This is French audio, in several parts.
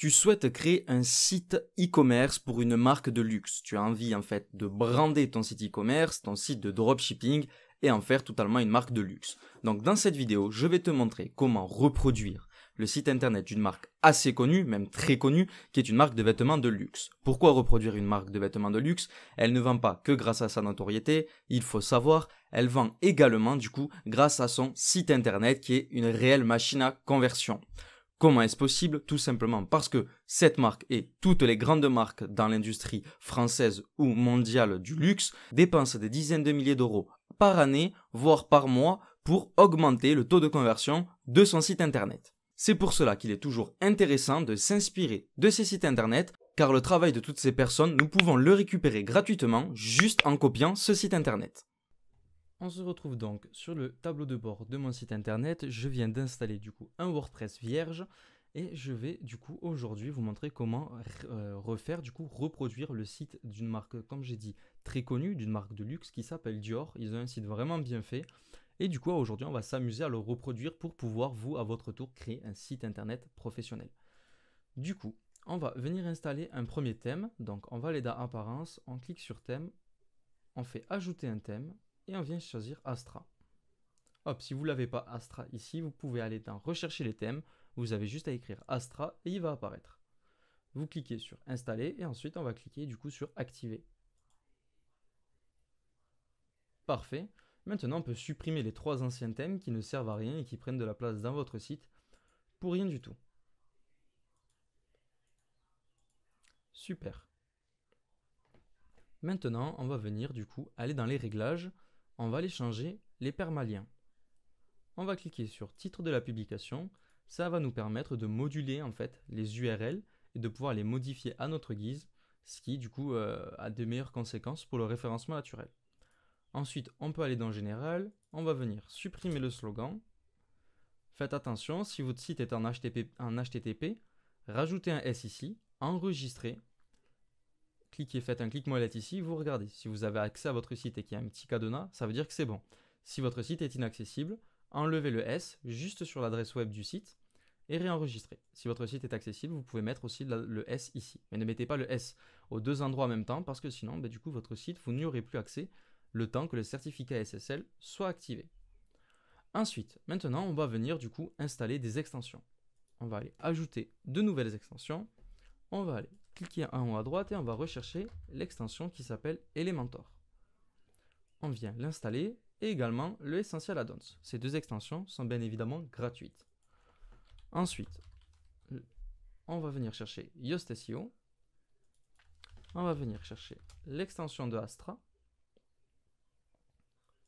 Tu souhaites créer un site e-commerce pour une marque de luxe. Tu as envie en fait de brander ton site e-commerce, ton site de dropshipping et en faire totalement une marque de luxe. Donc dans cette vidéo, je vais te montrer comment reproduire le site internet d'une marque assez connue, même très connue, qui est une marque de vêtements de luxe. Pourquoi reproduire une marque de vêtements de luxe? Elle ne vend pas que grâce à sa notoriété, il faut savoir, elle vend également du coup grâce à son site internet qui est une réelle machine à conversion. Comment est-ce possible? Tout simplement parce que cette marque et toutes les grandes marques dans l'industrie française ou mondiale du luxe dépensent des dizaines de milliers d'euros par année, voire par mois, pour augmenter le taux de conversion de son site internet. C'est pour cela qu'il est toujours intéressant de s'inspirer de ces sites internet, car le travail de toutes ces personnes, nous pouvons le récupérer gratuitement juste en copiant ce site internet. On se retrouve donc sur le tableau de bord de mon site internet. Je viens d'installer du coup un WordPress vierge et je vais du coup aujourd'hui vous montrer comment reproduire le site d'une marque, comme j'ai dit, très connue, d'une marque de luxe qui s'appelle Dior. Ils ont un site vraiment bien fait et du coup aujourd'hui on va s'amuser à le reproduire pour pouvoir vous à votre tour créer un site internet professionnel. Du coup on va venir installer un premier thème, donc on va aller dans apparence, on clique sur thème, on fait ajouter un thème et on vient choisir Astra. Hop, si vous ne l'avez pas Astra ici, vous pouvez aller dans rechercher les thèmes, vous avez juste à écrire Astra et il va apparaître. Vous cliquez sur installer et ensuite on va cliquer du coup sur activer. Parfait. Maintenant on peut supprimer les trois anciens thèmes qui ne servent à rien et qui prennent de la place dans votre site pour rien du tout. Super. Maintenant on va venir du coup aller dans les réglages, on va aller changer les permaliens. On va cliquer sur titre de la publication, ça va nous permettre de moduler en fait les URL et de pouvoir les modifier à notre guise, ce qui du coup a de meilleures conséquences pour le référencement naturel. Ensuite, on peut aller dans Général, on va venir supprimer le slogan. Faites attention, si votre site est en HTTP, rajoutez un S ici, enregistrez, faites un clic molette ici, vous regardez. Si vous avez accès à votre site et qu'il y a un petit cadenas, ça veut dire que c'est bon. Si votre site est inaccessible, enlevez le S juste sur l'adresse web du site et réenregistrez. Si votre site est accessible, vous pouvez mettre aussi le S ici. Mais ne mettez pas le S aux deux endroits en même temps parce que sinon, du coup, votre site, vous n'y aurez plus accès le temps que le certificat SSL soit activé. Ensuite, maintenant, on va venir du coup installer des extensions. On va aller ajouter de nouvelles extensions. On va aller cliquer en haut à droite et on va rechercher l'extension qui s'appelle Elementor. On vient l'installer et également le Essential Add-ons. Ces deux extensions sont bien évidemment gratuites. Ensuite, on va venir chercher Yoast SEO. On va venir chercher l'extension de Astra.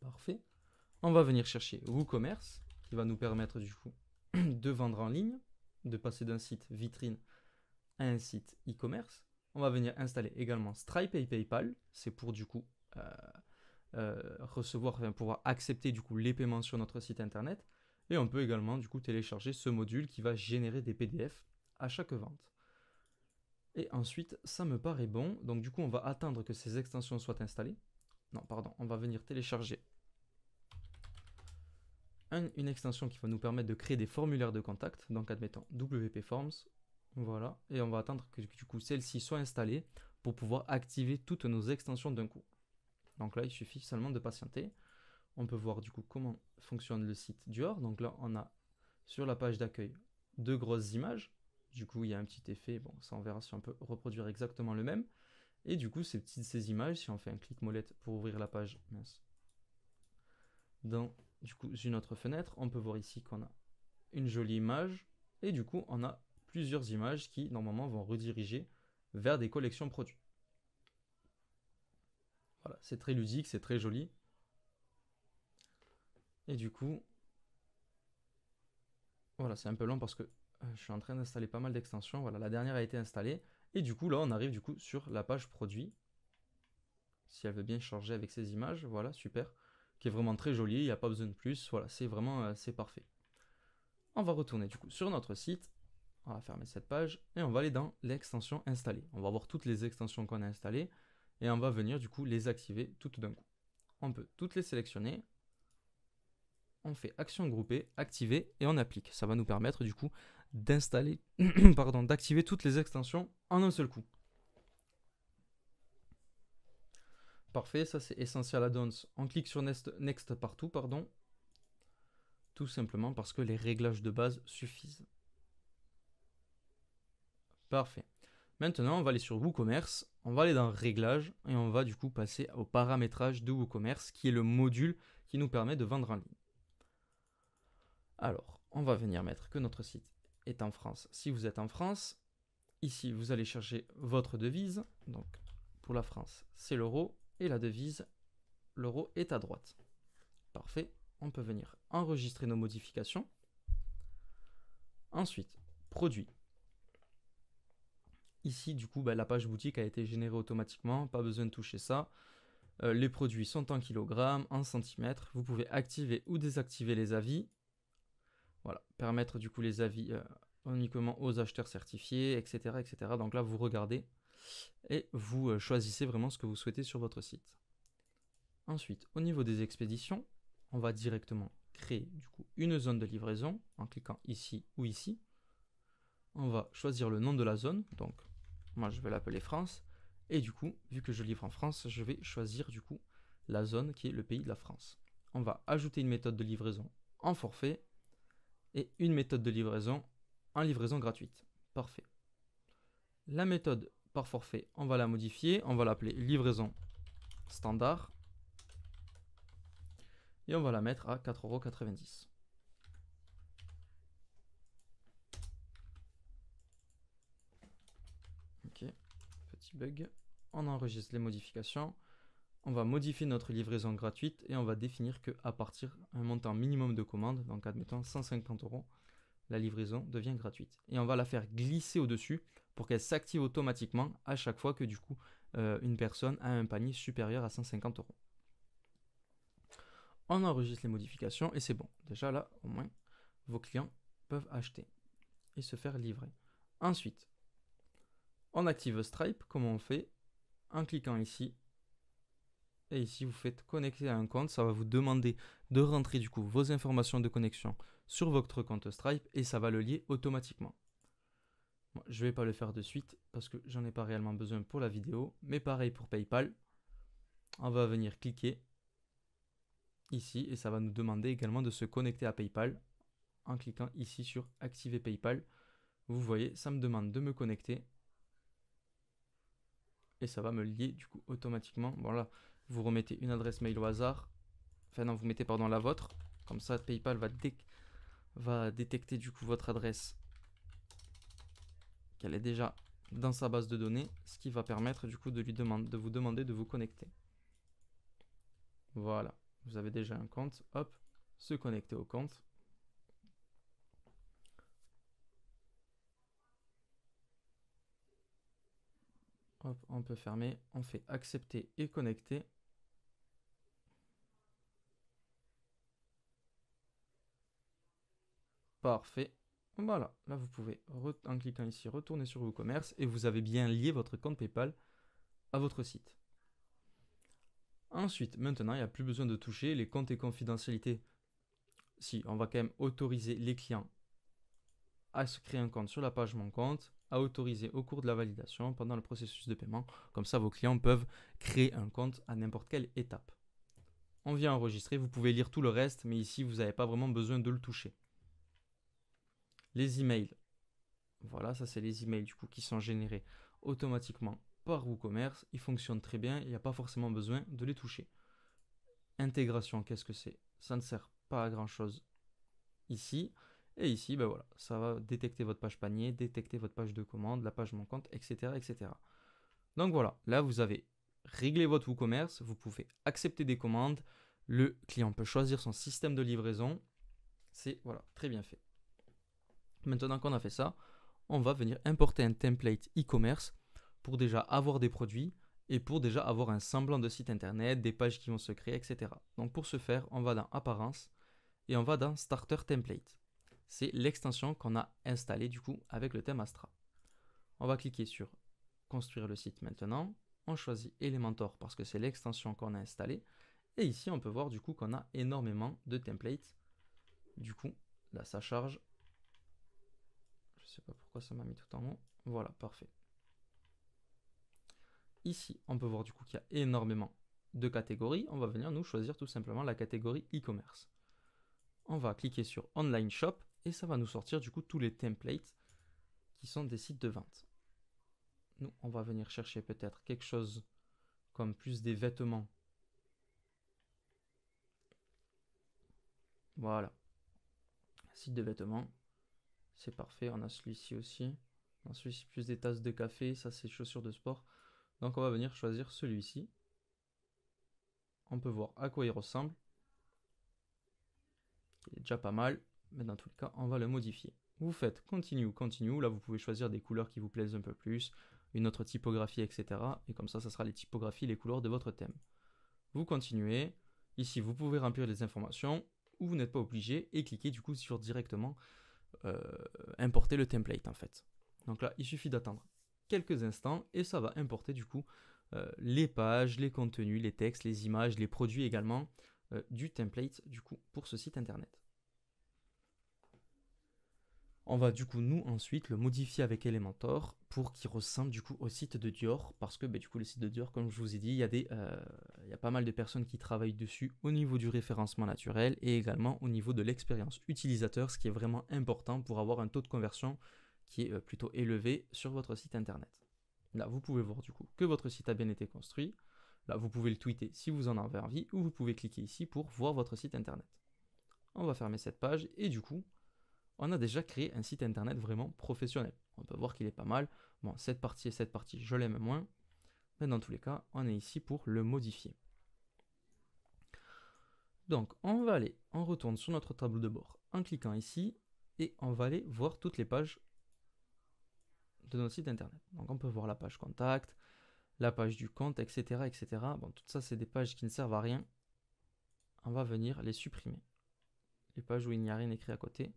Parfait. On va venir chercher WooCommerce qui va nous permettre du coup de vendre en ligne, de passer d'un site vitrine à un site e-commerce. On va venir installer également Stripe et PayPal. C'est pour du coup pouvoir accepter du coup les paiements sur notre site internet. Et on peut également du coup télécharger ce module qui va générer des PDF à chaque vente. Et ensuite, ça me paraît bon. Donc du coup, on va attendre que ces extensions soient installées. Non, pardon, on va venir télécharger une extension qui va nous permettre de créer des formulaires de contact. Donc admettons WP Forms. Voilà, et on va attendre que du coup celle-ci soit installée pour pouvoir activer toutes nos extensions d'un coup. Donc là, il suffit seulement de patienter. On peut voir du coup comment fonctionne le site Dior. Donc là, on a sur la page d'accueil deux grosses images. Du coup, il y a un petit effet. Bon, ça on verra si on peut reproduire exactement le même. Et du coup, ces images, si on fait un clic molette pour ouvrir la page, dans du coup une autre fenêtre, on peut voir ici qu'on a une jolie image. Et du coup, on a plusieurs images qui normalement vont rediriger vers des collections produits. Voilà, c'est très ludique, c'est très joli. Et du coup, voilà, c'est un peu long parce que je suis en train d'installer pas mal d'extensions. Voilà, la dernière a été installée. Et du coup, là, on arrive du coup sur la page produit. Si elle veut bien changer avec ces images, voilà, super. Qui est vraiment très jolie, il n'y a pas besoin de plus. Voilà, c'est vraiment, c'est parfait. On va retourner du coup sur notre site. On va fermer cette page et on va aller dans l'extension installée. On va voir toutes les extensions qu'on a installées et on va venir du coup les activer toutes d'un coup. On peut toutes les sélectionner. on fait action groupée, activer et on applique. Ça va nous permettre du coup d'installer, pardon, d'activer toutes les extensions en un seul coup. Parfait, ça c'est Essential Add-ons. On clique sur Next partout, pardon. Tout simplement parce que les réglages de base suffisent. Parfait. Maintenant, on va aller sur WooCommerce, on va aller dans Réglages et on va du coup passer au paramétrage de WooCommerce qui est le module qui nous permet de vendre en ligne. Alors, on va venir mettre que notre site est en France. Si vous êtes en France, ici vous allez chercher votre devise. Donc pour la France, c'est l'euro et la devise, l'euro est à droite. Parfait, on peut venir enregistrer nos modifications. Ensuite, produit. Ici, du coup, la page boutique a été générée automatiquement, pas besoin de toucher ça. Les produits sont en kilogrammes, en centimètres. Vous pouvez activer ou désactiver les avis. Voilà, permettre du coup les avis uniquement aux acheteurs certifiés, etc., etc. Donc là, vous regardez et vous choisissez vraiment ce que vous souhaitez sur votre site. Ensuite, au niveau des expéditions, on va directement créer du coup une zone de livraison en cliquant ici ou ici. On va choisir le nom de la zone, donc moi je vais l'appeler France, et du coup, vu que je livre en France, je vais choisir du coup la zone qui est le pays de la France. On va ajouter une méthode de livraison en forfait et une méthode de livraison en livraison gratuite. Parfait. La méthode par forfait, on va la modifier, on va l'appeler livraison standard et on va la mettre à 4,90 €. Ok, petit bug. On enregistre les modifications. On va modifier notre livraison gratuite et on va définir qu'à partir d'un montant minimum de commande, donc admettons 150 €, la livraison devient gratuite. Et on va la faire glisser au-dessus pour qu'elle s'active automatiquement à chaque fois que du coup une personne a un panier supérieur à 150 €. On enregistre les modifications et c'est bon. Déjà là, au moins, vos clients peuvent acheter et se faire livrer. Ensuite, on active Stripe. Comment on fait? En cliquant ici. Et ici, vous faites connecter à un compte. Ça va vous demander de rentrer du coup vos informations de connexion sur votre compte Stripe et ça va le lier automatiquement. Bon, je ne vais pas le faire de suite parce que j'en ai pas réellement besoin pour la vidéo. Mais pareil pour PayPal. On va venir cliquer ici et ça va nous demander également de se connecter à PayPal en cliquant ici sur activer PayPal. Vous voyez, ça me demande de me connecter et ça va me lier du coup automatiquement. Bon là, vous remettez une adresse mail au hasard. Enfin non, vous mettez pardon la vôtre. Comme ça, PayPal va détecter du coup votre adresse qu'elle est déjà dans sa base de données, ce qui va permettre du coup de vous demander de vous connecter. Voilà, vous avez déjà un compte. Hop, se connecter au compte. Hop, on peut fermer. On fait accepter et connecter. Parfait. Voilà, là vous pouvez, en cliquant ici, retourner sur WooCommerce et vous avez bien lié votre compte PayPal à votre site. Ensuite, maintenant, il n'y a plus besoin de toucher les comptes et confidentialité. Si, on va quand même autoriser les clients à se créer un compte sur la page Mon compte, à autoriser au cours de la validation pendant le processus de paiement. Comme ça, vos clients peuvent créer un compte à n'importe quelle étape. On vient enregistrer, vous pouvez lire tout le reste, mais ici, vous n'avez pas vraiment besoin de le toucher. Les emails. Voilà, ça c'est les emails du coup qui sont générés automatiquement par WooCommerce. Ils fonctionnent très bien, il n'y a pas forcément besoin de les toucher. Intégration, qu'est-ce que c'est? Ça ne sert pas à grand chose ici. Et ici, ben voilà, ça va détecter votre page panier, détecter votre page de commande, la page Mon compte, etc., etc. Donc voilà, là vous avez réglé votre WooCommerce, vous pouvez accepter des commandes, le client peut choisir son système de livraison. C'est voilà, très bien fait. Maintenant qu'on a fait ça, on va venir importer un template e-commerce pour déjà avoir des produits et pour déjà avoir un semblant de site internet, des pages qui vont se créer, etc. Donc pour ce faire, on va dans Apparence et on va dans Starter Template. C'est l'extension qu'on a installée du coup avec le thème Astra. On va cliquer sur Construire le site maintenant. On choisit Elementor parce que c'est l'extension qu'on a installée. Et ici, on peut voir du coup qu'on a énormément de templates Du coup, là ça charge. Je sais pas pourquoi ça m'a mis tout en haut. Voilà, parfait. Ici, on peut voir du coup qu'il y a énormément de catégories. On va venir nous choisir tout simplement la catégorie e-commerce. On va cliquer sur Online Shop et ça va nous sortir du coup tous les templates qui sont des sites de vente. Nous, on va venir chercher peut-être quelque chose comme plus des vêtements. Voilà. Site de vêtements. C'est parfait. On a celui-ci aussi. On a celui-ci plus des tasses de café. Ça, c'est chaussures de sport. Donc, on va venir choisir celui-ci. On peut voir à quoi il ressemble. Il est déjà pas mal. Mais dans tous les cas, on va le modifier. Vous faites Continue, Continue. Là, vous pouvez choisir des couleurs qui vous plaisent un peu plus. Une autre typographie, etc. Et comme ça sera les typographies, les couleurs de votre thème. Vous continuez. Ici, vous pouvez remplir les informations ou vous n'êtes pas obligé et cliquer du coup sur directement importer le template en fait. Donc là, il suffit d'attendre quelques instants et ça va importer du coup les pages, les contenus, les textes, les images, les produits également du template du coup pour ce site internet. On va du coup nous ensuite le modifier avec Elementor pour qu'il ressemble du coup au site de Dior parce que du coup le site de Dior, comme je vous ai dit, il y a pas mal de personnes qui travaillent dessus au niveau du référencement naturel et également au niveau de l'expérience utilisateur, ce qui est vraiment important pour avoir un taux de conversion qui est plutôt élevé sur votre site internet. Là vous pouvez voir du coup que votre site a bien été construit. Là vous pouvez le tweeter si vous en avez envie ou vous pouvez cliquer ici pour voir votre site internet. On va fermer cette page et du coup on a déjà créé un site internet vraiment professionnel. On peut voir qu'il est pas mal. Bon, cette partie et cette partie, je l'aime moins. Mais dans tous les cas, on est ici pour le modifier. Donc, on va aller, on retourne sur notre tableau de bord en cliquant ici. Et on va aller voir toutes les pages de notre site internet. Donc, on peut voir la page contact, la page du compte, etc. etc. Bon, tout ça, c'est des pages qui ne servent à rien. On va venir les supprimer. Les pages où il n'y a rien écrit à côté.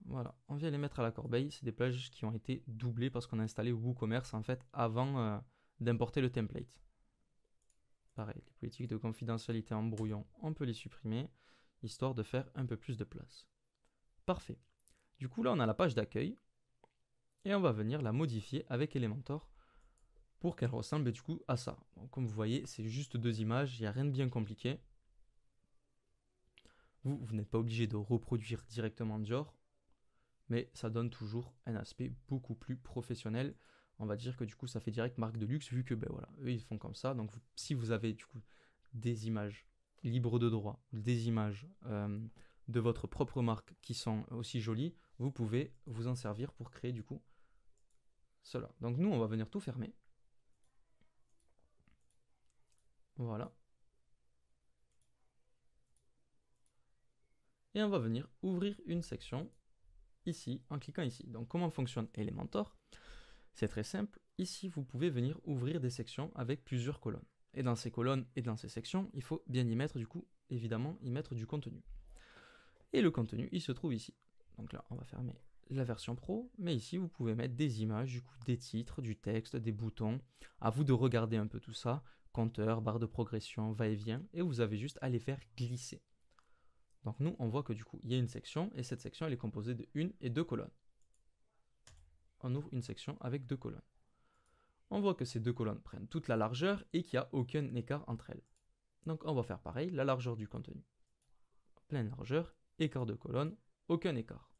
Voilà, on vient les mettre à la corbeille. C'est des pages qui ont été doublées parce qu'on a installé WooCommerce en fait avant d'importer le template. Pareil, les politiques de confidentialité en brouillon, on peut les supprimer histoire de faire un peu plus de place. Parfait. Du coup là on a la page d'accueil et on va venir la modifier avec Elementor pour qu'elle ressemble du coup à ça. Bon, comme vous voyez, c'est juste deux images, il n'y a rien de bien compliqué. Vous n'êtes pas obligé de reproduire directement Dior, mais ça donne toujours un aspect beaucoup plus professionnel. On va dire que du coup ça fait direct marque de luxe vu que voilà, eux ils font comme ça. Donc si vous avez du coup des images libres de droit, des images de votre propre marque qui sont aussi jolies, vous pouvez vous en servir pour créer du coup cela. Donc nous on va venir tout fermer. Voilà. Et on va venir ouvrir une section ici en cliquant ici. Donc comment fonctionne Elementor? C'est très simple. Ici, vous pouvez venir ouvrir des sections avec plusieurs colonnes. Et dans ces colonnes et dans ces sections, il faut bien y mettre du coup, évidemment, y mettre du contenu. Et le contenu, il se trouve ici. Donc là, on va fermer la version pro. Mais ici, vous pouvez mettre des images, du coup, des titres, du texte, des boutons. À vous de regarder un peu tout ça. Compteur, barre de progression, va-et-vient. Et vous avez juste à les faire glisser. Donc nous, on voit que du coup, il y a une section. Et cette section, elle est composée de une et deux colonnes. On ouvre une section avec deux colonnes. On voit que ces deux colonnes prennent toute la largeur et qu'il n'y a aucun écart entre elles. Donc on va faire pareil, la largeur du contenu. Pleine largeur, écart de colonne, aucun écart.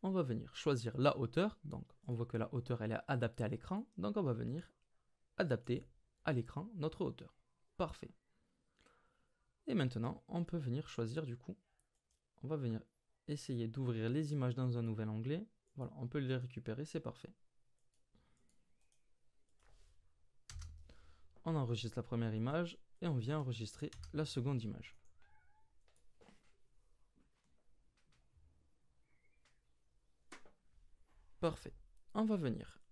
On va venir choisir la hauteur, donc on voit que la hauteur elle est adaptée à l'écran, donc on va venir adapter à l'écran notre hauteur. Parfait. Et maintenant on peut venir choisir du coup, on va venir essayer d'ouvrir les images dans un nouvel onglet. Voilà, on peut les récupérer, c'est parfait. On enregistre la première image et on vient enregistrer la seconde image. Parfait. On va venir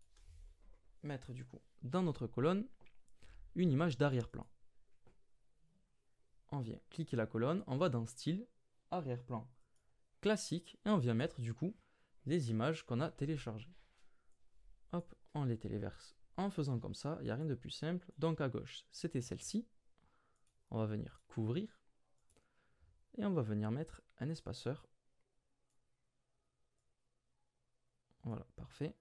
mettre du coup dans notre colonne une image d'arrière-plan. On vient cliquer la colonne, on va dans style, arrière-plan classique et on vient mettre du coup les images qu'on a téléchargées. Hop, on les téléverse en faisant comme ça, il n'y a rien de plus simple. Donc à gauche, c'était celle-ci. On va venir couvrir. Et on va venir mettre un espaceur. Voilà, parfait.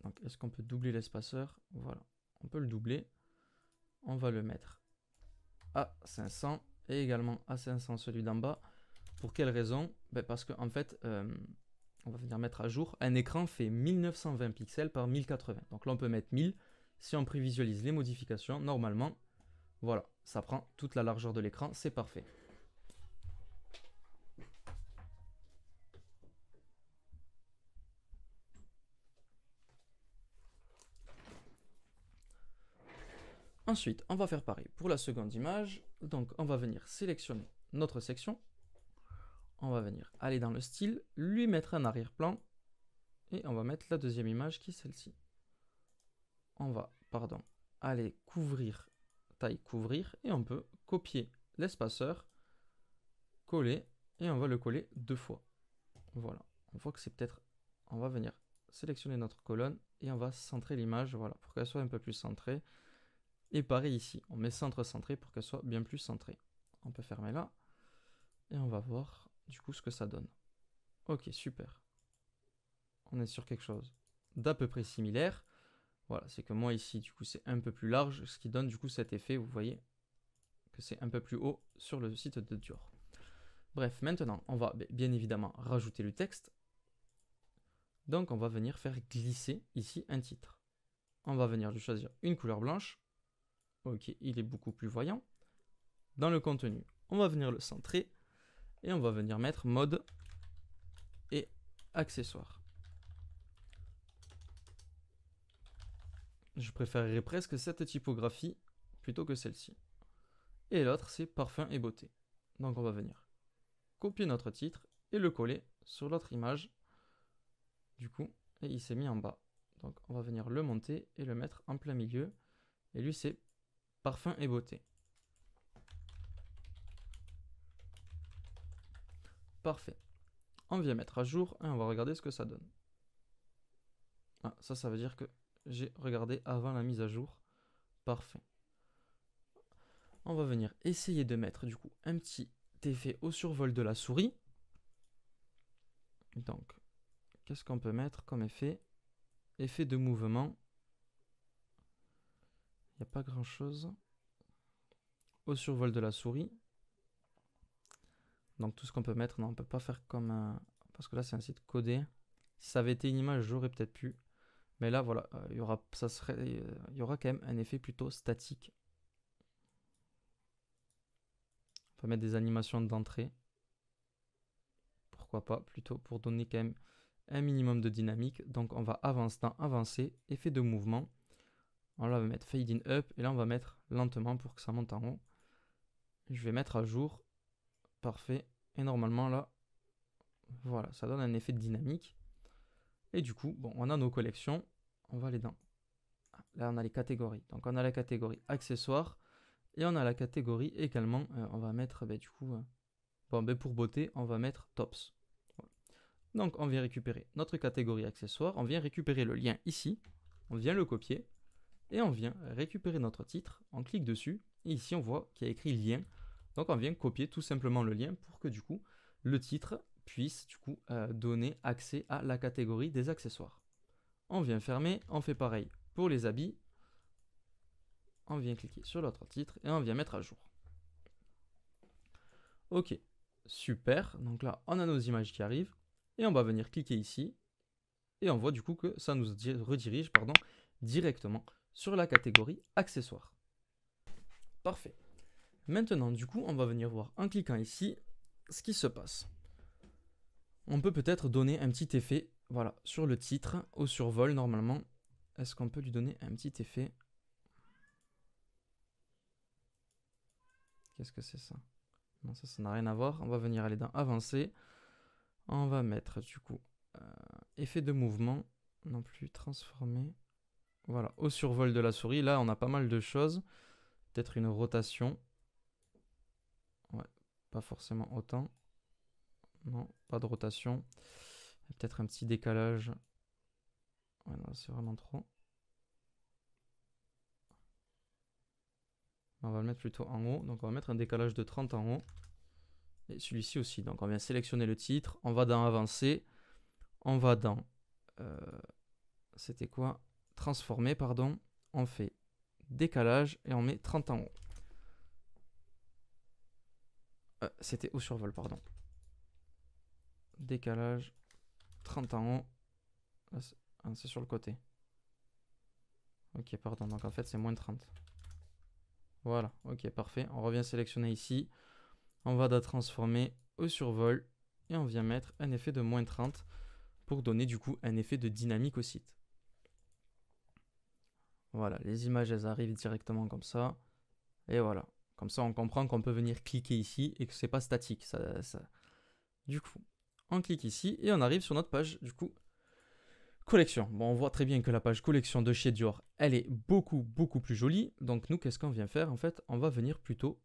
Donc, est-ce qu'on peut doubler l'espaceur? Voilà, on peut le doubler. On va le mettre à 500 et également à 500 celui d'en bas. Pour quelle raison? Parce qu'en fait, on va venir mettre à jour. Un écran fait 1920 pixels par 1080. Donc là, on peut mettre 1000. Si on prévisualise les modifications, normalement, voilà, ça prend toute la largeur de l'écran. C'est parfait. Ensuite, on va faire pareil pour la seconde image. Donc, on va venir sélectionner notre section. On va venir aller dans le style, lui mettre un arrière-plan. Et on va mettre la deuxième image qui est celle-ci. On va, aller couvrir, taille couvrir. Et on peut copier l'espaceur, coller. Et on va le coller 2 fois. Voilà. On voit que c'est peut-être... On va venir sélectionner notre colonne. Et on va centrer l'image, voilà, pour qu'elle soit un peu plus centrée. Et pareil ici, on met centre centré pour qu'elle soit bien plus centrée. On peut fermer là. Et on va voir du coup ce que ça donne. Ok, super. On est sur quelque chose d'à peu près similaire. Voilà, c'est que moi ici, du coup, c'est un peu plus large, ce qui donne du coup cet effet, vous voyez, que c'est un peu plus haut sur le site de Dior. Bref, maintenant, on va bien évidemment rajouter le texte. Donc, on va venir faire glisser ici un titre. On va venir lui choisir une couleur blanche. Ok, il est beaucoup plus voyant. Dans le contenu, on va venir le centrer et on va venir mettre mode et accessoires. Je préférerais presque cette typographie plutôt que celle-ci. Et l'autre, c'est parfum et beauté. Donc on va venir copier notre titre et le coller sur l'autre image. Du coup, et il s'est mis en bas. Donc on va venir le monter et le mettre en plein milieu. Et lui, c'est parfum et beauté. Parfait. On vient mettre à jour et on va regarder ce que ça donne. Ah, ça veut dire que j'ai regardé avant la mise à jour. Parfait. On va venir essayer de mettre du coup un petit effet au survol de la souris. Donc, qu'est-ce qu'on peut mettre comme effet? Effet de mouvement. Il n'y a pas grand chose. Au survol de la souris. Donc tout ce qu'on peut mettre, non, on peut pas faire comme un... Parce que là c'est un site codé. Si ça avait été une image, j'aurais peut-être pu. Mais là voilà, il y aura quand même un effet plutôt statique. On peut mettre des animations d'entrée. Pourquoi pas, plutôt pour donner quand même un minimum de dynamique. Donc on va avancer, effet de mouvement. Alors là on va mettre fade in up et là on va mettre lentement pour que ça monte en haut. Je vais mettre à jour. Parfait. Et normalement là, voilà, ça donne un effet de dynamique. Et du coup, bon, on a nos collections. On va aller dans... Là, on a les catégories. Donc, on a la catégorie accessoires. Et on a la catégorie également, on va mettre, du coup... pour beauté, on va mettre tops. Voilà. Donc, on vient récupérer notre catégorie accessoires. On vient récupérer le lien ici. On vient le copier. Et on vient récupérer notre titre. On clique dessus. Et ici, on voit qu'il y a écrit lien. Donc, on vient copier tout simplement le lien pour que, du coup, le titre puisse, du coup, donner accès à la catégorie des accessoires. On vient fermer, on fait pareil pour les habits. On vient cliquer sur l'autre titre et on vient mettre à jour. Ok, super. Donc là, on a nos images qui arrivent. Et on va venir cliquer ici. Et on voit du coup que ça nous redirige directement sur la catégorie accessoires. Parfait. Maintenant, du coup, on va venir voir en cliquant ici ce qui se passe. On peut peut-être donner un petit effet, voilà, sur le titre, au survol normalement. Est-ce qu'on peut lui donner un petit effet? Qu'est-ce que c'est ça? Non, ça n'a rien à voir. On va venir aller dans avancer. On va mettre du coup effet de mouvement. Non plus transformer. Voilà, au survol de la souris. Là, on a pas mal de choses. Peut-être une rotation. Ouais, pas forcément autant. Non, pas de rotation. Peut-être un petit décalage. Ouais, non, c'est vraiment trop. On va le mettre plutôt en haut. Donc on va mettre un décalage de 30 en haut. Et celui-ci aussi. Donc on vient sélectionner le titre. On va dans Avancer. On va dans... c'était quoi? Transformer, pardon. On fait décalage et on met 30 en haut. C'était au survol, pardon. Décalage, 30 en haut. C'est sur le côté. Ok, pardon. Donc en fait, c'est moins 30. Voilà, ok, parfait. On revient sélectionner ici. On va dans transformer au survol. Et on vient mettre un effet de moins 30 pour donner du coup un effet de dynamique au site. Voilà, les images, elles arrivent directement comme ça. Et voilà. Comme ça, on comprend qu'on peut venir cliquer ici et que c'est pas statique. Du coup, on clique ici et on arrive sur notre page, du coup, collection. Bon, on voit très bien que la page collection de chez Dior, elle est beaucoup plus jolie. Donc nous, qu'est-ce qu'on vient faire? En fait, on va venir plutôt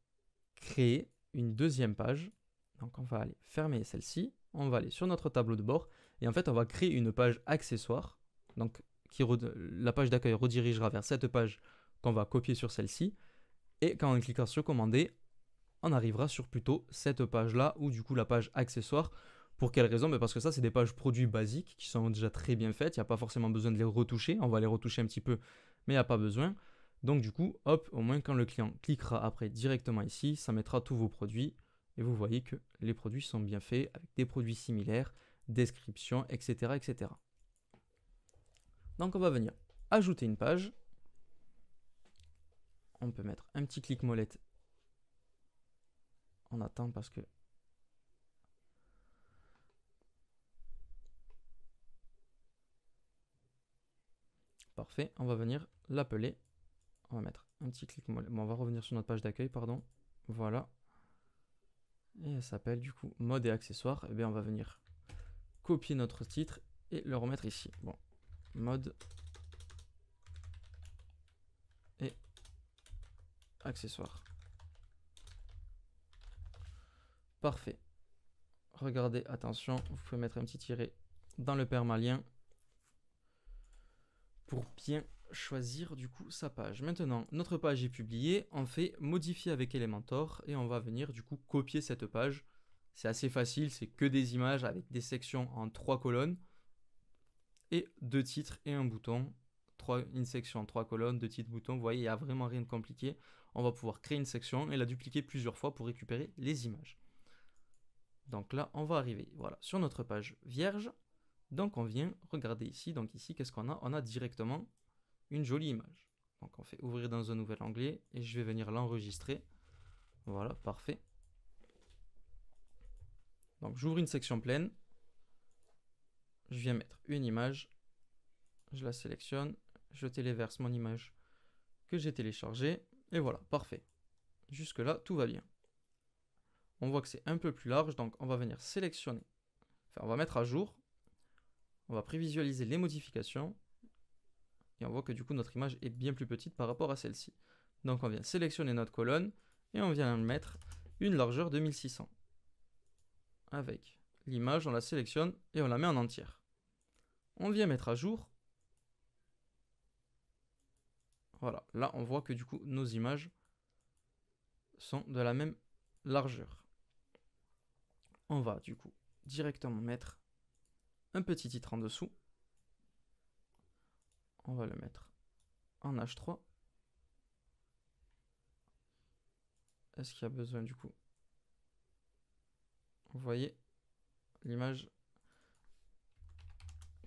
créer une deuxième page. Donc on va aller fermer celle-ci. On va aller sur notre tableau de bord. Et en fait, on va créer une page accessoire. Donc la page d'accueil redirigera vers cette page qu'on va copier sur celle-ci. Et quand on cliquera sur commander, on arrivera sur plutôt cette page-là, ou du coup la page accessoire. Pour quelle raison? Parce que ça, c'est des pages produits basiques qui sont déjà très bien faites. Il n'y a pas forcément besoin de les retoucher. On va les retoucher un petit peu, mais il n'y a pas besoin. Donc du coup, hop, au moins quand le client cliquera après directement ici, ça mettra tous vos produits. Et vous voyez que les produits sont bien faits, avec des produits similaires, description, etc., etc. Donc on va venir ajouter une page. On peut mettre un petit clic molette. On attend parce que... Parfait, on va venir l'appeler. On va mettre un petit clic mollet. Bon, on va revenir sur notre page d'accueil, pardon. Voilà. Et elle s'appelle du coup mode et accessoires. Et bien on va venir copier notre titre et le remettre ici. Bon, mode et accessoires. Parfait. Regardez, attention, vous pouvez mettre un petit tiret dans le permalien pour bien choisir du coup sa page. Maintenant, notre page est publiée, on fait modifier avec Elementor et on va venir du coup copier cette page. C'est assez facile, c'est que des images avec des sections en 3 colonnes et 2 titres et un bouton. Une section, 3 colonnes, 2 titres, boutons. Vous voyez, il n'y a vraiment rien de compliqué. On va pouvoir créer une section et la dupliquer plusieurs fois pour récupérer les images. Donc là, on va arriver voilà, sur notre page vierge. Donc on vient regarder ici. Donc ici, qu'est-ce qu'on a? On a directement une jolie image. Donc on fait ouvrir dans un nouvel onglet et je vais venir l'enregistrer. Voilà, parfait. Donc j'ouvre une section pleine. Je viens mettre une image. Je la sélectionne. Je téléverse mon image que j'ai téléchargée. Et voilà, parfait. Jusque là, tout va bien. On voit que c'est un peu plus large, donc on va venir sélectionner. Enfin, on va mettre à jour. On va prévisualiser les modifications. Et on voit que du coup, notre image est bien plus petite par rapport à celle-ci. Donc on vient sélectionner notre colonne et on vient mettre une largeur de 1600. Avec l'image, on la sélectionne et on la met en entière. On vient mettre à jour. Voilà, là on voit que du coup nos images sont de la même largeur. On va du coup directement mettre un petit titre en dessous. On va le mettre en H3. Est-ce qu'il y a besoin du coup? Vous voyez, l'image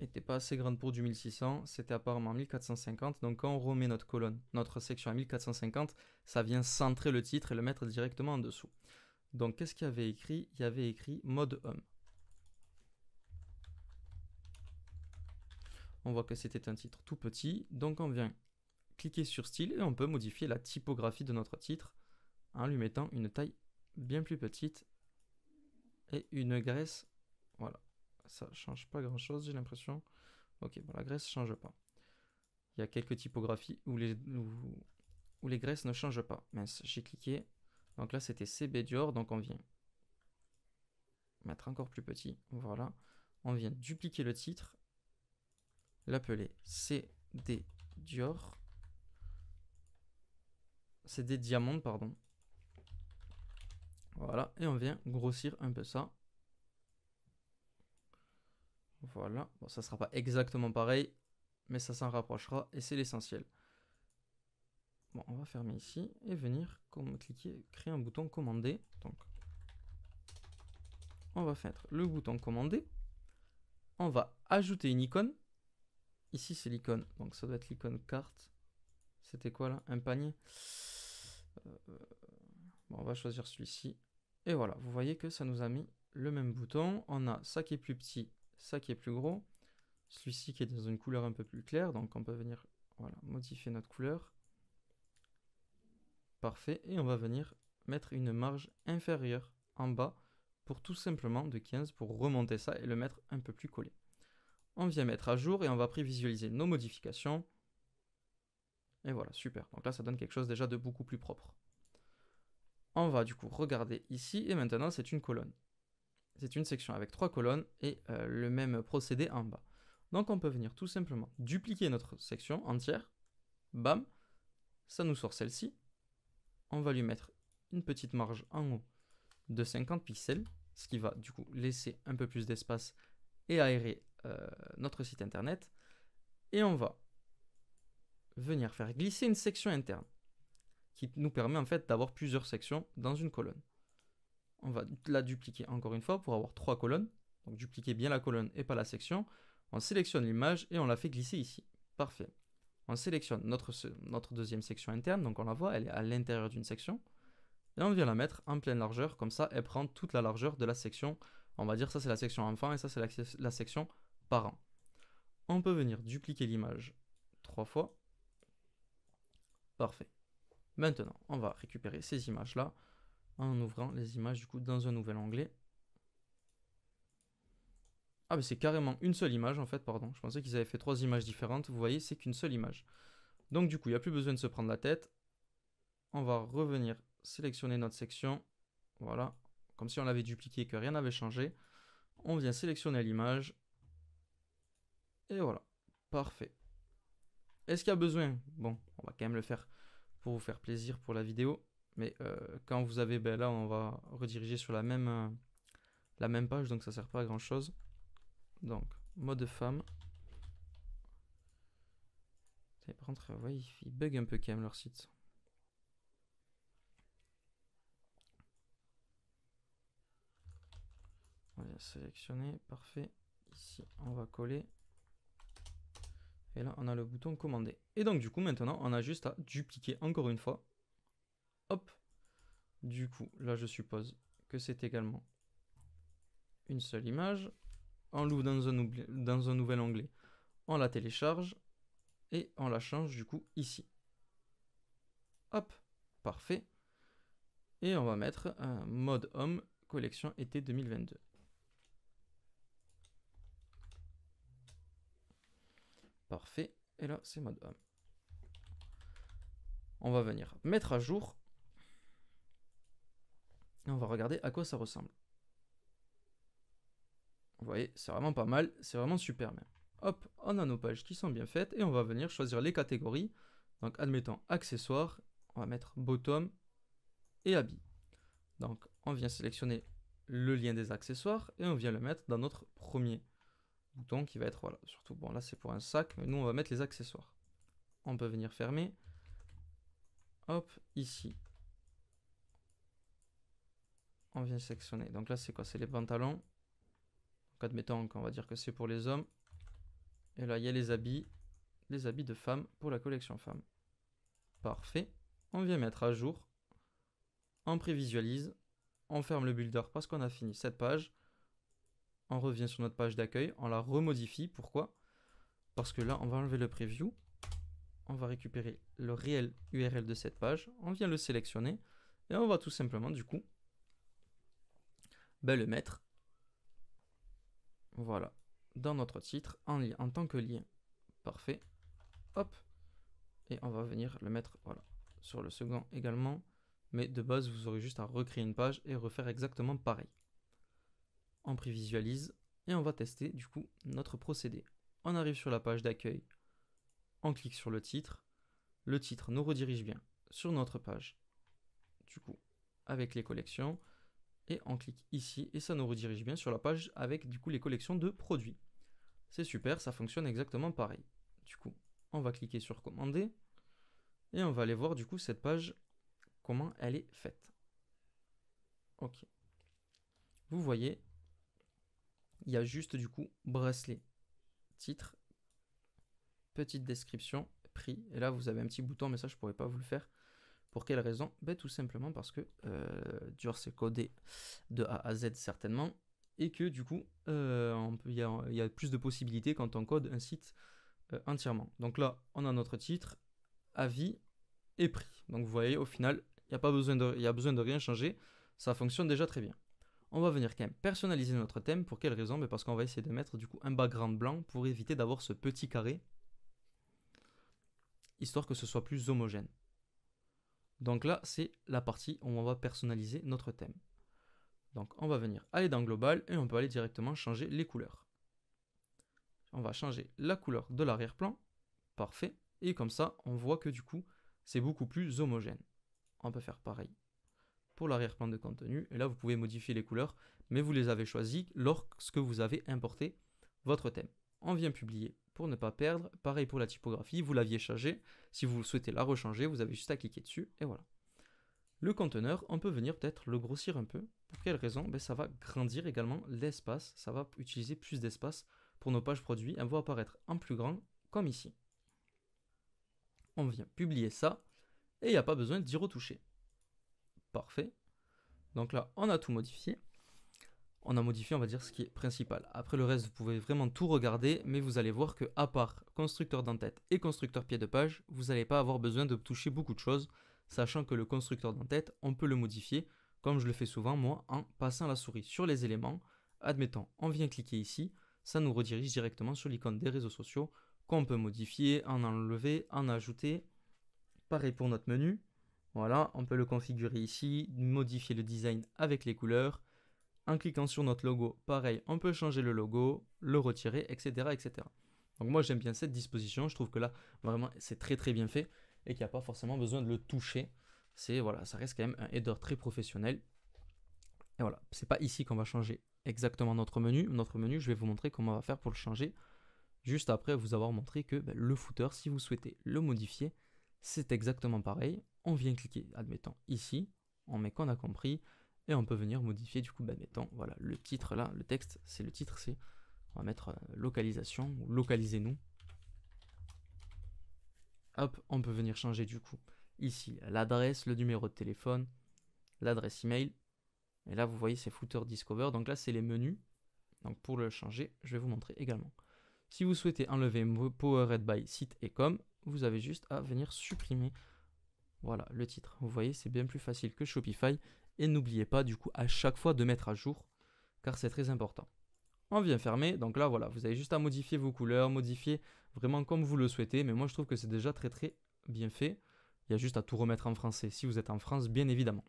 n'était pas assez grande pour du 1600, c'était apparemment 1450. Donc quand on remet notre colonne, notre section à 1450, ça vient centrer le titre et le mettre directement en dessous. Donc qu'est-ce qu'il y avait écrit? Il y avait écrit mode homme. On voit que c'était un titre tout petit, donc on vient cliquer sur style et on peut modifier la typographie de notre titre en lui mettant une taille bien plus petite et une graisse. Voilà, ça change pas grand chose, j'ai l'impression. Ok, bon, la graisse change pas. Il y a quelques typographies où les graisses ne changent pas. Mince, j'ai cliqué. Donc là, c'était CB Dior, donc on vient mettre encore plus petit. Voilà, on vient dupliquer le titre, l'appeler CD Dior. c'est des diamants, pardon. Voilà, et on vient grossir un peu ça. Voilà, bon, ça sera pas exactement pareil, mais ça s'en rapprochera et c'est l'essentiel. Bon, on va fermer ici et venir cliquer, créer un bouton commander. Donc, on va faire le bouton commander. On va ajouter une icône. Ici, c'est l'icône, donc ça doit être l'icône carte. C'était quoi là? Un panier. Bon, on va choisir celui-ci. Et voilà, vous voyez que ça nous a mis le même bouton. On a ça qui est plus petit, ça qui est plus gros. Celui-ci qui est dans une couleur un peu plus claire, donc on peut venir voilà, modifier notre couleur. Parfait, et on va venir mettre une marge inférieure en bas pour tout simplement de 15 pour remonter ça et le mettre un peu plus collé. On vient mettre à jour et on va prévisualiser nos modifications. Et voilà, super. Donc là, ça donne quelque chose déjà de beaucoup plus propre. On va du coup regarder ici et maintenant c'est une colonne. C'est une section avec 3 colonnes et le même procédé en bas. Donc on peut venir tout simplement dupliquer notre section entière. Bam, ça nous sort celle-ci. On va lui mettre une petite marge en haut de 50 pixels, ce qui va du coup laisser un peu plus d'espace et aérer notre site internet. Et on va venir faire glisser une section interne qui nous permet en fait d'avoir plusieurs sections dans une colonne. On va la dupliquer encore une fois pour avoir 3 colonnes. Donc dupliquer bien la colonne et pas la section. On sélectionne l'image et on la fait glisser ici. Parfait. On sélectionne notre deuxième section interne, donc on la voit, elle est à l'intérieur d'une section. Et on vient la mettre en pleine largeur, comme ça elle prend toute la largeur de la section. On va dire ça c'est la section enfant et ça c'est la section parent. On peut venir dupliquer l'image 3 fois. Parfait. Maintenant, on va récupérer ces images-là en ouvrant les images du coup dans un nouvel onglet. Ah mais c'est carrément une seule image en fait, pardon. Je pensais qu'ils avaient fait 3 images différentes. Vous voyez, c'est qu'une seule image. Donc du coup, il n'y a plus besoin de se prendre la tête. On va revenir sélectionner notre section. Voilà. Comme si on l'avait dupliqué et que rien n'avait changé. On vient sélectionner l'image. Et voilà. Parfait. Est-ce qu'il y a besoin? Bon, on va quand même le faire pour vous faire plaisir pour la vidéo. Mais quand vous avez, ben là, on va rediriger sur la même page. Donc ça ne sert pas à grand chose. Donc, mode femme. Par contre, ouais, il bug un peu quand même leur site. On va sélectionner, parfait. Ici, on va coller. Et là, on a le bouton commander. Et donc, du coup, maintenant, on a juste à dupliquer encore une fois. Hop. Du coup, là, je suppose que c'est également une seule image. On l'ouvre dans un nouvel onglet. On la télécharge. Et on la change, du coup, ici. Hop. Parfait. Et on va mettre un mode homme collection été 2022. Parfait. Et là, c'est mode homme. On va venir mettre à jour. Et on va regarder à quoi ça ressemble. Vous voyez, c'est vraiment pas mal. C'est vraiment super même. Hop, on a nos pages qui sont bien faites. Et on va venir choisir les catégories. Donc, admettons accessoires. On va mettre bottom et habits. Donc, on vient sélectionner le lien des accessoires. Et on vient le mettre dans notre premier bouton qui va être, voilà, surtout, bon là c'est pour un sac. Mais nous, on va mettre les accessoires. On peut venir fermer. Hop, ici. On vient sélectionner. Donc là, c'est quoi? C'est les pantalons. Donc admettons qu'on va dire que c'est pour les hommes. Et là, il y a les habits de femmes pour la collection femmes. Parfait. On vient mettre à jour. On prévisualise. On ferme le builder parce qu'on a fini cette page. On revient sur notre page d'accueil. On la remodifie. Pourquoi? Parce que là, on va enlever le preview. On va récupérer le réel URL de cette page. On vient le sélectionner. Et on va tout simplement, du coup, le mettre. Voilà. Dans notre titre, en tant que lien. Parfait. Hop. Et on va venir le mettre, voilà, sur le second également. Mais de base, vous aurez juste à recréer une page et refaire exactement pareil. On prévisualise et on va tester du coup notre procédé. On arrive sur la page d'accueil. On clique sur le titre. Le titre nous redirige bien sur notre page, du coup, avec les collections, et on clique ici, et ça nous redirige bien sur la page avec du coup les collections de produits. C'est super, ça fonctionne exactement pareil. Du coup, on va cliquer sur commander, et on va aller voir du coup cette page, comment elle est faite. Ok. Vous voyez, il y a juste du coup bracelet, titre, petite description, prix, et là vous avez un petit bouton, mais ça je pourrais pas vous le faire. Pour quelle raison? Ben, tout simplement parce que Dior c'est codé de A à Z certainement, et que du coup il y a plus de possibilités quand on code un site entièrement. Donc là on a notre titre, avis et prix. Donc vous voyez au final il y a besoin de rien changer, ça fonctionne déjà très bien. On va venir quand même personnaliser notre thème. Pour quelle raison? Parce qu'on va essayer de mettre du coup un background blanc pour éviter d'avoir ce petit carré, histoire que ce soit plus homogène. Donc là, c'est la partie où on va personnaliser notre thème. Donc on va venir aller dans Global et on peut aller directement changer les couleurs. On va changer la couleur de l'arrière-plan. Parfait. Et comme ça, on voit que du coup, c'est beaucoup plus homogène. On peut faire pareil pour l'arrière-plan de contenu. Et là, vous pouvez modifier les couleurs, mais vous les avez choisies lorsque vous avez importé votre thème. On vient publier pour ne pas perdre. Pareil pour la typographie, vous l'aviez changé. Si vous souhaitez la rechanger, vous avez juste à cliquer dessus et voilà. Le conteneur, on peut venir peut-être le grossir un peu. Pour quelle raison? Ça va grandir également l'espace. Ça va utiliser plus d'espace pour nos pages produits. Elles vont apparaître en plus grand, comme ici. On vient publier ça et il n'y a pas besoin d'y retoucher. Parfait. Donc là, on a tout modifié. On a modifié, on va dire, ce qui est principal. Après le reste, vous pouvez vraiment tout regarder, mais vous allez voir que à part constructeur d'entête et constructeur pied de page, vous n'allez pas avoir besoin de toucher beaucoup de choses, sachant que le constructeur d'entête, on peut le modifier, comme je le fais souvent moi, en passant la souris sur les éléments. Admettons, on vient cliquer ici, ça nous redirige directement sur l'icône des réseaux sociaux, qu'on peut modifier, en enlever, en ajouter. Pareil pour notre menu. Voilà, on peut le configurer ici, modifier le design avec les couleurs. En cliquant sur notre logo, pareil, on peut changer le logo, le retirer, etc. etc. Donc moi j'aime bien cette disposition, je trouve que là vraiment c'est très très bien fait et qu'il n'y a pas forcément besoin de le toucher. Voilà, ça reste quand même un header très professionnel. Et voilà, c'est pas ici qu'on va changer exactement notre menu. Notre menu, je vais vous montrer comment on va faire pour le changer. Juste après vous avoir montré que le footer, si vous souhaitez le modifier, c'est exactement pareil. On vient cliquer, admettons, ici, on met qu'on a compris, et on peut venir modifier du coup, mettons, voilà, le titre là, le texte, c'est le titre, on va mettre localisation, ou localisez-nous. Hop, on peut venir changer du coup, ici, l'adresse, le numéro de téléphone, l'adresse email, et là vous voyez c'est footer discover, donc là c'est les menus, donc pour le changer, je vais vous montrer également. Si vous souhaitez enlever Powered by site et com, vous avez juste à venir supprimer voilà le titre. Vous voyez, c'est bien plus facile que Shopify. Et n'oubliez pas du coup à chaque fois de mettre à jour, car c'est très important. On vient fermer, donc là voilà, vous avez juste à modifier vos couleurs, modifier vraiment comme vous le souhaitez. Mais moi je trouve que c'est déjà très très bien fait. Il y a juste à tout remettre en français si vous êtes en France, bien évidemment.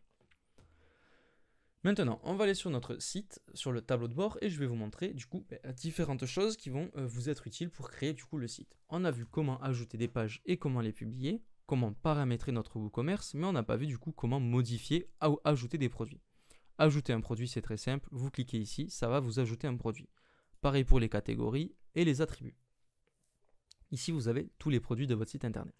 Maintenant, on va aller sur notre site, sur le tableau de bord, et je vais vous montrer du coup différentes choses qui vont vous être utiles pour créer du coup le site. On a vu comment ajouter des pages et comment les publier, comment paramétrer notre WooCommerce, mais on n'a pas vu du coup comment modifier ou ajouter des produits. Ajouter un produit, c'est très simple, vous cliquez ici, ça va vous ajouter un produit. Pareil pour les catégories et les attributs. Ici, vous avez tous les produits de votre site internet.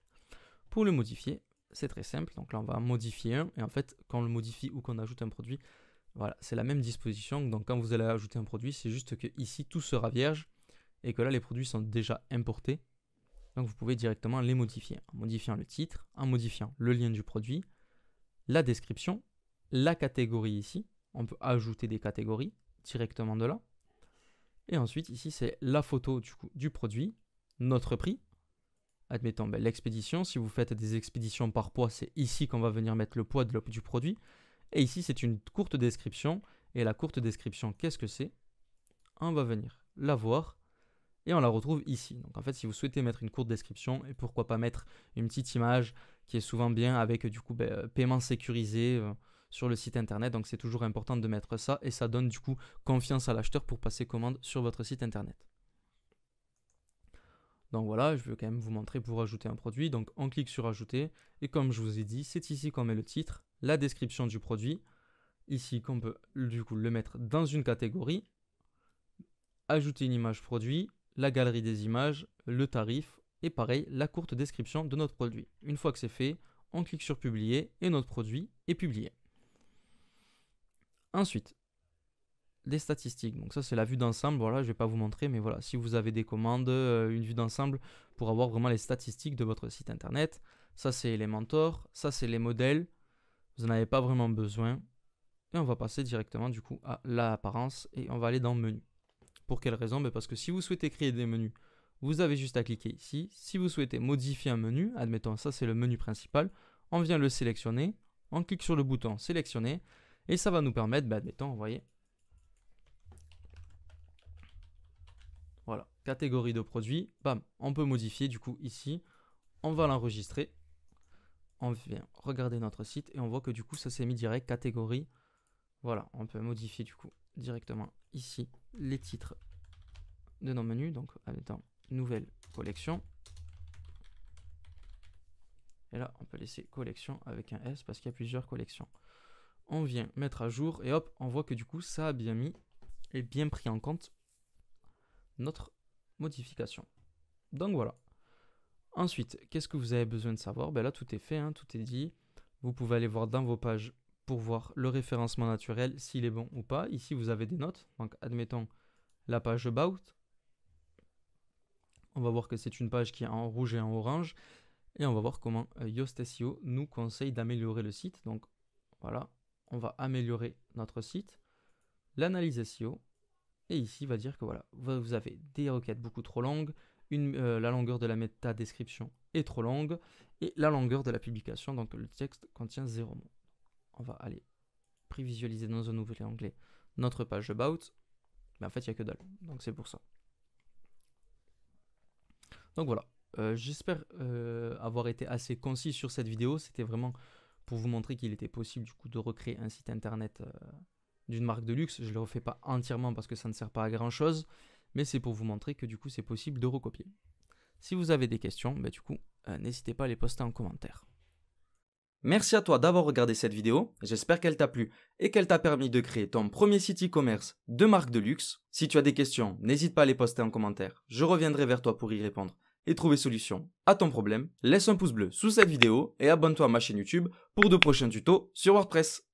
Pour le modifier, c'est très simple, donc là on va en modifier un, et en fait, quand on le modifie ou qu'on ajoute un produit, voilà, c'est la même disposition. Donc quand vous allez ajouter un produit, c'est juste que ici tout sera vierge et que là les produits sont déjà importés. Donc vous pouvez directement les modifier en modifiant le titre, en modifiant le lien du produit, la description, la catégorie ici. On peut ajouter des catégories directement de là. Et ensuite ici c'est la photo du produit, notre prix. Admettons l'expédition. Si vous faites des expéditions par poids, c'est ici qu'on va venir mettre le poids du produit. Et ici, c'est une courte description. Et la courte description, qu'est-ce que c'est? On va venir la voir et on la retrouve ici. Donc en fait, si vous souhaitez mettre une courte description, et pourquoi pas mettre une petite image qui est souvent bien avec du coup paiement sécurisé sur le site internet. Donc c'est toujours important de mettre ça et ça donne du coup confiance à l'acheteur pour passer commande sur votre site internet. Donc voilà, je vais quand même vous montrer pour ajouter un produit. Donc on clique sur ajouter et comme je vous ai dit, c'est ici qu'on met le titre, la description du produit. Ici qu'on peut du coup le mettre dans une catégorie, ajouter une image produit, la galerie des images, le tarif et pareil la courte description de notre produit. Une fois que c'est fait, on clique sur publier et notre produit est publié. Ensuite, des statistiques. Donc ça c'est la vue d'ensemble, voilà, je ne vais pas vous montrer, mais voilà, si vous avez des commandes, une vue d'ensemble pour avoir vraiment les statistiques de votre site internet. Ça c'est Elementor, ça c'est les modèles, vous n'en avez pas vraiment besoin. Et on va passer directement du coup à l'apparence et on va aller dans menu. Pour quelle raison? Parce que si vous souhaitez créer des menus, vous avez juste à cliquer ici. Si vous souhaitez modifier un menu, admettons ça c'est le menu principal, on vient le sélectionner, on clique sur le bouton sélectionner et ça va nous permettre, admettons, vous voyez, voilà, catégorie de produits, bam, on peut modifier du coup ici, on va l'enregistrer, on vient regarder notre site et on voit que du coup ça s'est mis direct catégorie. Voilà, on peut modifier du coup directement ici les titres de nos menus. Donc, admettons, nouvelle collection. Et là, on peut laisser collection avec un S parce qu'il y a plusieurs collections. On vient mettre à jour et hop, on voit que du coup, ça a bien mis et bien pris en compte notre modification. Donc voilà. Ensuite, qu'est-ce que vous avez besoin de savoir? Là, tout est fait, hein, tout est dit. Vous pouvez aller voir dans vos pages pour voir le référencement naturel, s'il est bon ou pas. Ici, vous avez des notes. Donc, admettons la page About. On va voir que c'est une page qui est en rouge et en orange. Et on va voir comment Yoast SEO nous conseille d'améliorer le site. Donc, voilà, on va améliorer notre site. L'analyse SEO. Et ici, il va dire que voilà, vous avez des requêtes beaucoup trop longues. La longueur de la métadescription est trop longue. Et la longueur de la publication, donc le texte contient 0 mots. On va aller prévisualiser dans un nouvel onglet notre page About. Mais en fait, il n'y a que dalle. Donc, c'est pour ça. Donc, voilà. J'espère avoir été assez concis sur cette vidéo. C'était vraiment pour vous montrer qu'il était possible du coup de recréer un site internet d'une marque de luxe. Je ne le refais pas entièrement parce que ça ne sert pas à grand chose. Mais c'est pour vous montrer que du coup, c'est possible de recopier. Si vous avez des questions, du coup, n'hésitez pas à les poster en commentaire. Merci à toi d'avoir regardé cette vidéo, j'espère qu'elle t'a plu et qu'elle t'a permis de créer ton premier site e-commerce de marque de luxe. Si tu as des questions, n'hésite pas à les poster en commentaire, je reviendrai vers toi pour y répondre et trouver solution à ton problème. Laisse un pouce bleu sous cette vidéo et abonne-toi à ma chaîne YouTube pour de prochains tutos sur WordPress.